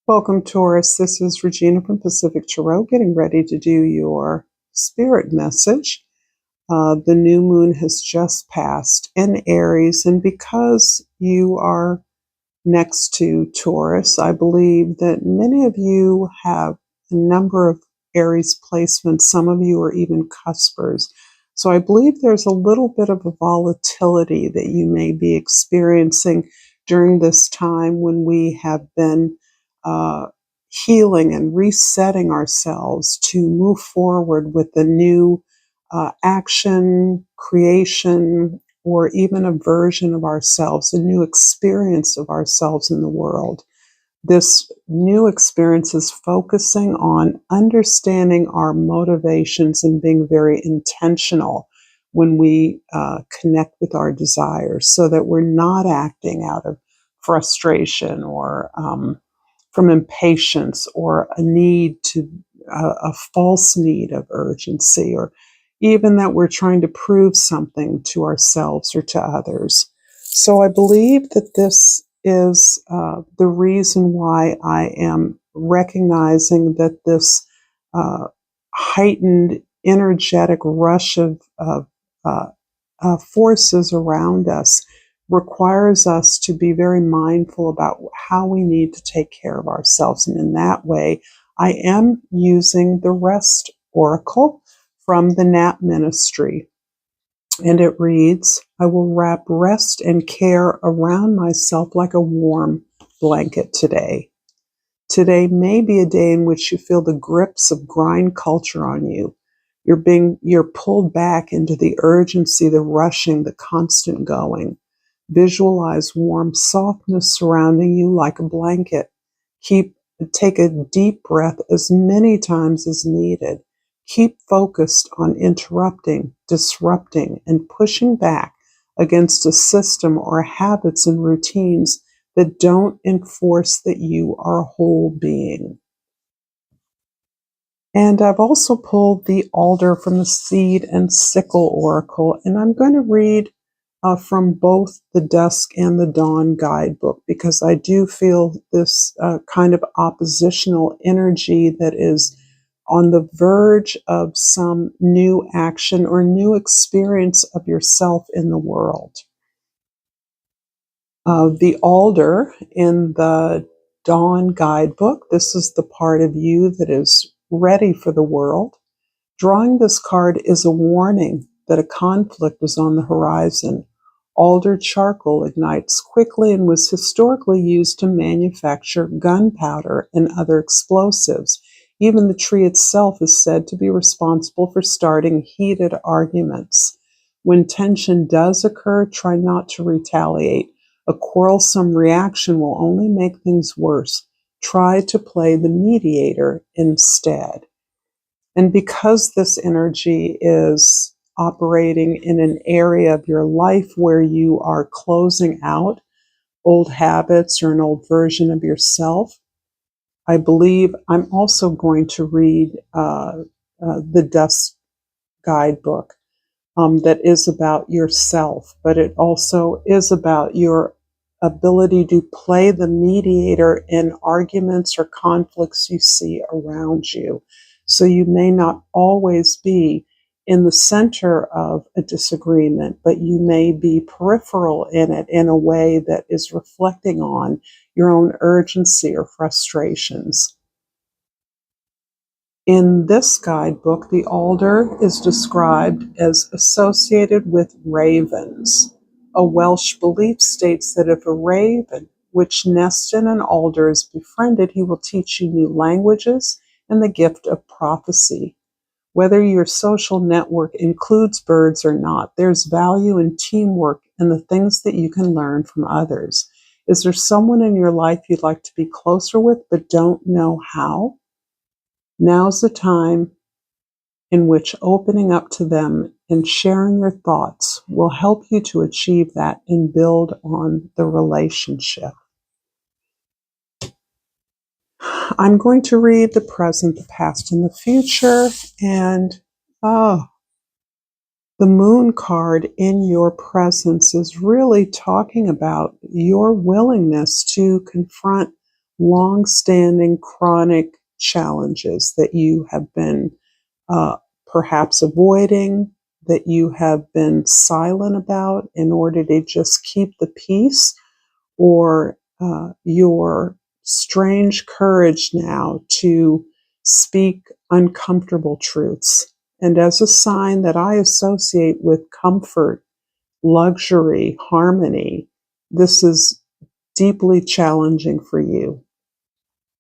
Welcome, Taurus. This is Regina from Pacific Tarot, getting ready to do your spirit message. The new moon has just passed in Aries, and because you are next to Taurus, I believe that many of you have a number of Aries placements. Some of you are even cuspers. So I believe there's a little bit of a volatility that you may be experiencing during this time when we have been uh, healing and resetting ourselves to move forward with the new action, creation, or even a version of ourselves, a new experience of ourselves in the world. This new experience is focusing on understanding our motivations and being very intentional when we connect with our desires so that we're not acting out of frustration or from impatience or a need to a false need of urgency, or even that we're trying to prove something to ourselves or to others. So I believe that this is the reason why I am recognizing that this heightened energetic rush of forces around us requires us to be very mindful about how we need to take care of ourselves. And in that way, I am using the Rest Oracle from the Nap Ministry. And it reads, I will wrap rest and care around myself like a warm blanket today. Today may be a day in which you feel the grips of grind culture on you. You're pulled back into the urgency, the rushing, the constant going. Visualize warm softness surrounding you like a blanket. Take a deep breath as many times as needed. Keep focused on interrupting, disrupting, and pushing back against a system or habits and routines that don't enforce that you are a whole being. And I've also pulled the Alder from the Seed and Sickle Oracle, and I'm going to read from both the Dusk and the Dawn guidebook, because I do feel this kind of oppositional energy that is on the verge of some new action or new experience of yourself in the world. The Alder in the Dawn guidebook, this is the part of you that is ready for the world. Drawing this card is a warning that a conflict is on the horizon. Alder charcoal ignites quickly and was historically used to manufacture gunpowder and other explosives. Even the tree itself is said to be responsible for starting heated arguments. When tension does occur, try not to retaliate. A quarrelsome reaction will only make things worse. Try to play the mediator instead. And because this energy is operating in an area of your life where you are closing out old habits or an old version of yourself, I believe I'm also going to read the Dusk guidebook that is about yourself, but it also is about your ability to play the mediator in arguments or conflicts you see around you. So you may not always be in the center of a disagreement, but you may be peripheral in it in a way that is reflecting on your own urgency or frustrations. In this guidebook, the alder is described as associated with ravens. A Welsh belief states that if a raven which nests in an alder is befriended, he will teach you new languages and the gift of prophecy. Whether your social network includes birds or not, there's value in teamwork and the things that you can learn from others. Is there someone in your life you'd like to be closer with but don't know how? Now's the time in which opening up to them and sharing your thoughts will help you to achieve that and build on the relationship. I'm going to read the present, the past, and the future. And the moon card in your presence is really talking about your willingness to confront long-standing chronic challenges that you have been perhaps avoiding, that you have been silent about in order to just keep the peace, or your strange courage now to speak uncomfortable truths. And as a sign that I associate with comfort, luxury, harmony, this is deeply challenging for you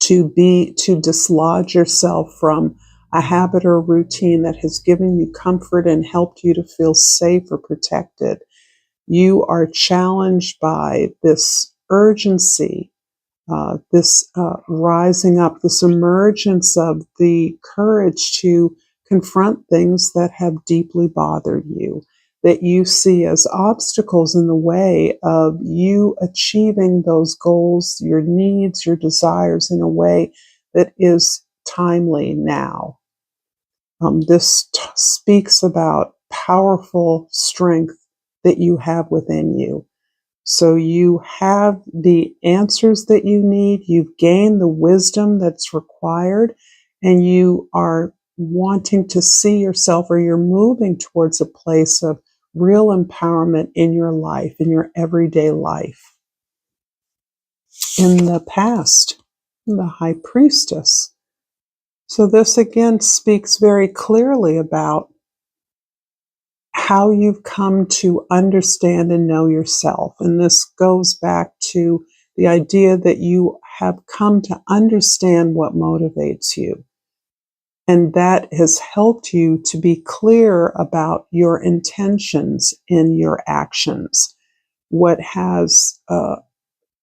to dislodge yourself from a habit or routine that has given you comfort and helped you to feel safe or protected. You are challenged by this urgency, this rising up, this emergence of the courage to confront things that have deeply bothered you, that you see as obstacles in the way of you achieving those goals, your needs, your desires in a way that is timely now. This speaks about powerful strength that you have within you. So you have the answers that you need, you've gained the wisdom that's required, and you are wanting to see yourself, or you're moving towards a place of real empowerment in your life, in your everyday life. In the past, the High Priestess. So this again speaks very clearly about how you've come to understand and know yourself. And this goes back to the idea that you have come to understand what motivates you. And that has helped you to be clear about your intentions in your actions. What has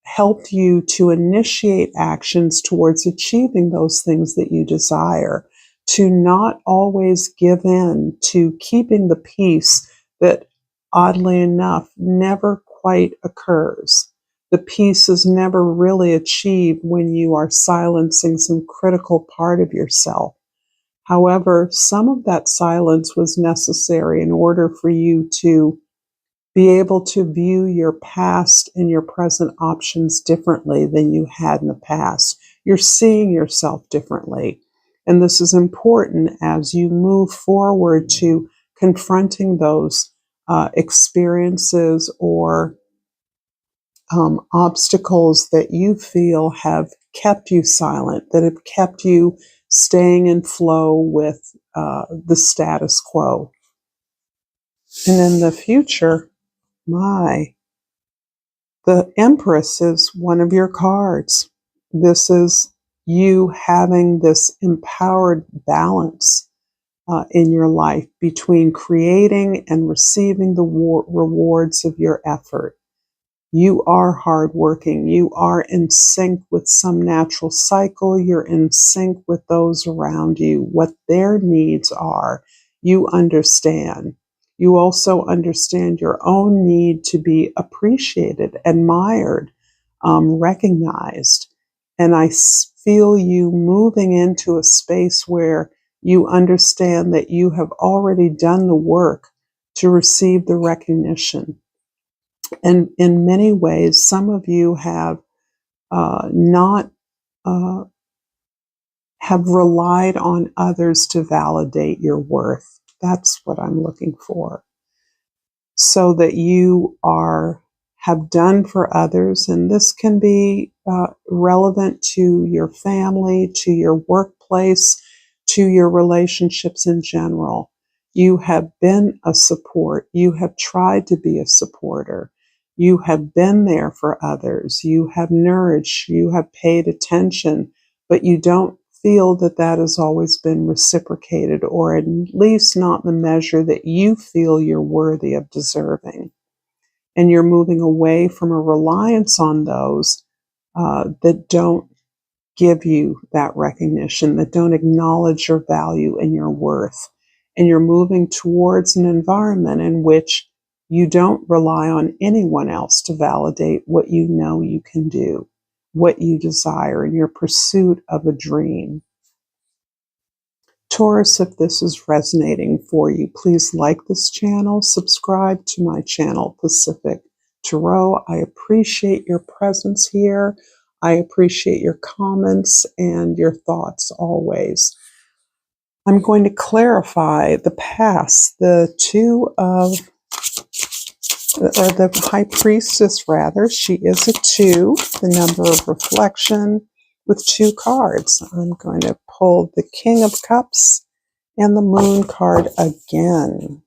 helped you to initiate actions towards achieving those things that you desire, to not always give in to keeping the peace that, oddly enough, never quite occurs. The peace is never really achieved when you are silencing some critical part of yourself. However, some of that silence was necessary in order for you to be able to view your past and your present options differently than you had in the past. You're seeing yourself differently. And this is important as you move forward to confronting those experiences or obstacles that you feel have kept you silent, that have kept you staying in flow with the status quo. And in the future, the Empress is one of your cards. This is you having this empowered balance in your life between creating and receiving the rewards of your effort. You are hardworking. You are in sync with some natural cycle. You're in sync with those around you, what their needs are. You understand. You also understand your own need to be appreciated, admired, recognized. And I feel you moving into a space where you understand that you have already done the work to receive the recognition. And in many ways, some of you have not have relied on others to validate your worth. That's what I'm looking for. So that you have done for others, and this can be relevant to your family, to your workplace, to your relationships in general. You have been a support. You have tried to be a supporter. You have been there for others. You have nourished. You have paid attention, but you don't feel that that has always been reciprocated, or at least not in the measure that you feel you're worthy of deserving. And you're moving away from a reliance on those that don't give you that recognition, that don't acknowledge your value and your worth. And you're moving towards an environment in which you don't rely on anyone else to validate what you know you can do, what you desire in your pursuit of a dream. Taurus, if this is resonating for you, please like this channel, subscribe to my channel, Pacific Tarot. I appreciate your presence here. I appreciate your comments and your thoughts always. I'm going to clarify the past. The High Priestess, rather, she is a 2, the number of reflection, with 2 cards. I'm going to pull the King of Cups and the Moon card again.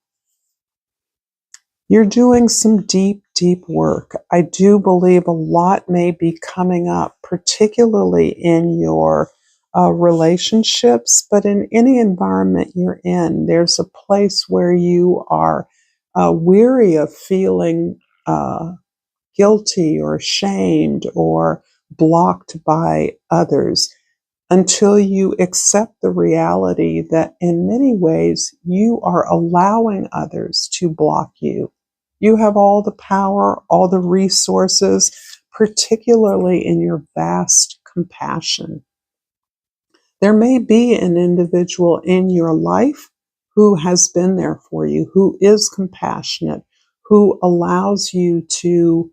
You're doing some deep, deep work. I do believe a lot may be coming up, particularly in your relationships, but in any environment you're in, there's a place where you are weary of feeling guilty or ashamed or blocked by others, until you accept the reality that in many ways you are allowing others to block you. You have all the power, all the resources, particularly in your vast compassion. There may be an individual in your life who has been there for you, who is compassionate, who allows you to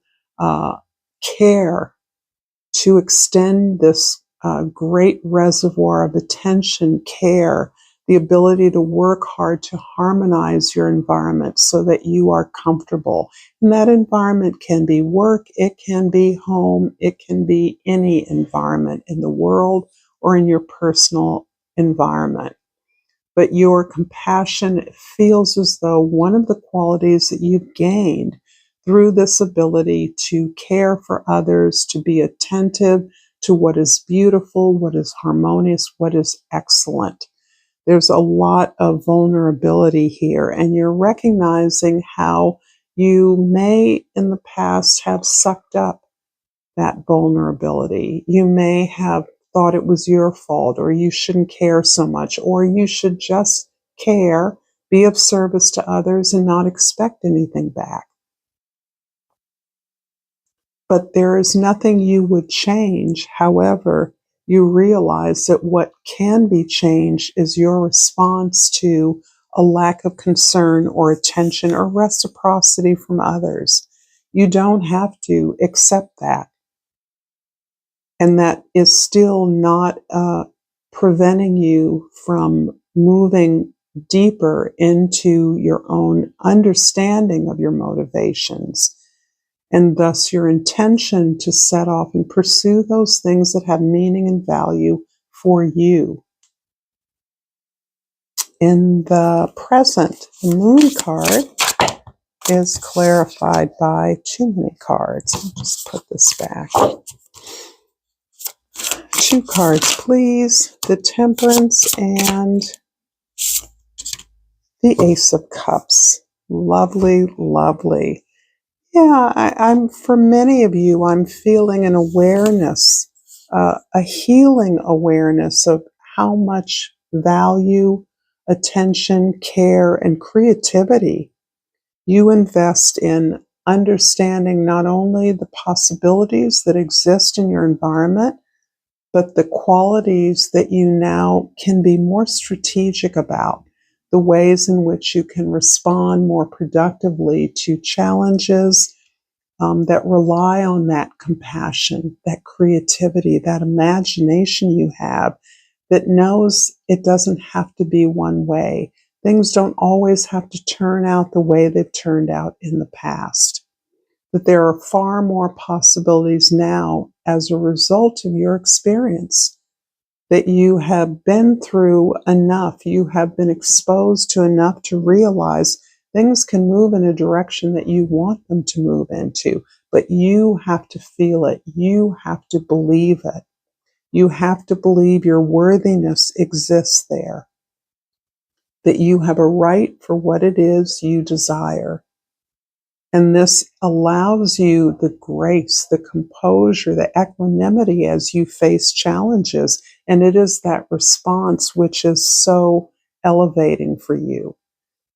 care, to extend this great reservoir of attention, care, the ability to work hard to harmonize your environment so that you are comfortable. And that environment can be work, it can be home, it can be any environment in the world or in your personal environment. But your compassion feels as though one of the qualities that you've gained through this ability to care for others, to be attentive to what is beautiful, what is harmonious, what is excellent. There's a lot of vulnerability here, and you're recognizing how you may in the past have sucked up that vulnerability. You may have thought it was your fault, or you shouldn't care so much, or you should just care, be of service to others, and not expect anything back. But there is nothing you would change. However, you realize that what can be changed is your response to a lack of concern or attention or reciprocity from others. You don't have to accept that. And that is still not preventing you from moving deeper into your own understanding of your motivations, and thus your intention to set off and pursue those things that have meaning and value for you. In the present, the Moon card is clarified by too many cards. I'll just put this back. 2 cards, please. The Temperance and the Ace of Cups. Lovely, lovely. Yeah, I'm for many of you, I'm feeling an awareness, a healing awareness of how much value, attention, care, and creativity you invest in understanding not only the possibilities that exist in your environment, but the qualities that you now can be more strategic about, the ways in which you can respond more productively to challenges that rely on that compassion, that creativity, that imagination you have that knows it doesn't have to be one way. Things don't always have to turn out the way they've turned out in the past. That there are far more possibilities now as a result of your experience, that you have been through enough, you have been exposed to enough to realize things can move in a direction that you want them to move into, but you have to feel it. You have to believe it. You have to believe your worthiness exists there, that you have a right for what it is you desire. And this allows you the grace, the composure, the equanimity as you face challenges. And it is that response which is so elevating for you,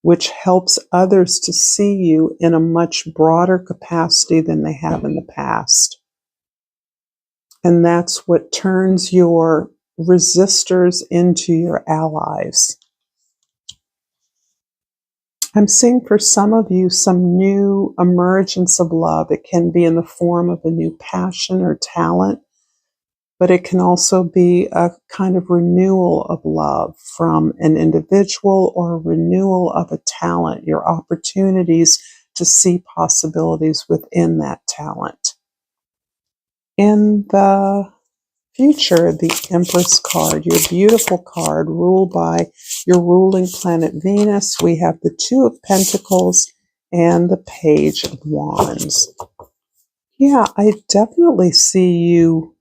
which helps others to see you in a much broader capacity than they have in the past. And that's what turns your resistors into your allies. I'm seeing for some of you some new emergence of love. It can be in the form of a new passion or talent, but it can also be a kind of renewal of love from an individual or a renewal of a talent, your opportunities to see possibilities within that talent. In the future, the Empress card, your beautiful card ruled by your ruling planet Venus. We have the Two of Pentacles and the Page of Wands. Yeah, I definitely see you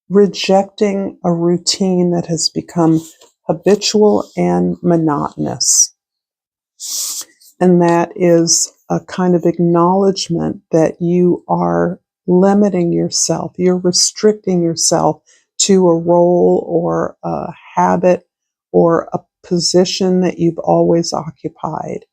rejecting a routine that has become habitual and monotonous. And that is a kind of acknowledgement that you are limiting yourself. You're restricting yourself to a role or a habit or a position that you've always occupied.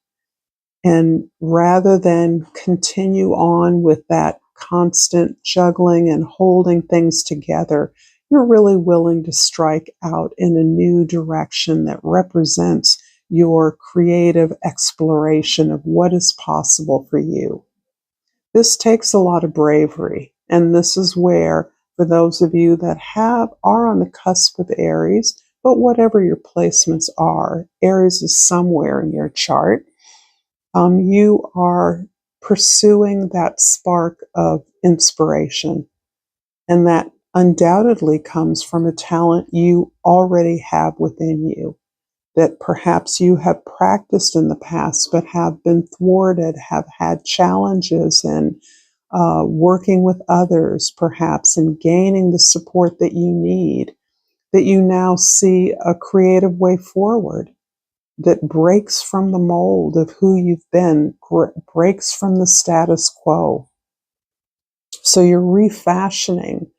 And rather than continue on with that constant juggling and holding things together, you're really willing to strike out in a new direction that represents your creative exploration of what is possible for you. This takes a lot of bravery, and this is where, for those of you that are on the cusp of Aries, but whatever your placements are, Aries is somewhere in your chart. You are pursuing that spark of inspiration, and that undoubtedly comes from a talent you already have within you that perhaps you have practiced in the past but have been thwarted, have had challenges in working with others, perhaps, and gaining the support that you need, that you now see a creative way forward that breaks from the mold of who you've been, breaks from the status quo. So you're refashioning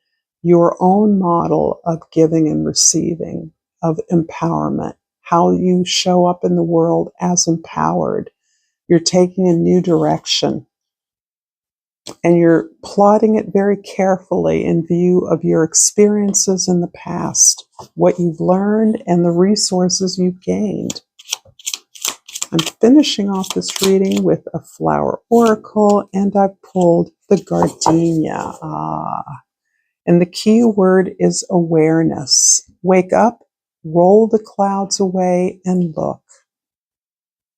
your own model of giving and receiving, of empowerment, how you show up in the world as empowered. You're taking a new direction, and you're plotting it very carefully in view of your experiences in the past, what you've learned, and the resources you've gained. I'm finishing off this reading with a flower oracle, and I've pulled the gardenia. And the key word is awareness. Wake up, roll the clouds away, and look.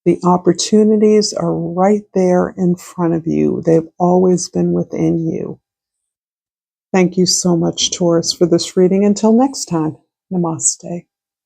The opportunities are right there in front of you. They've always been within you. Thank you so much, Taurus, for this reading. Until next time, namaste.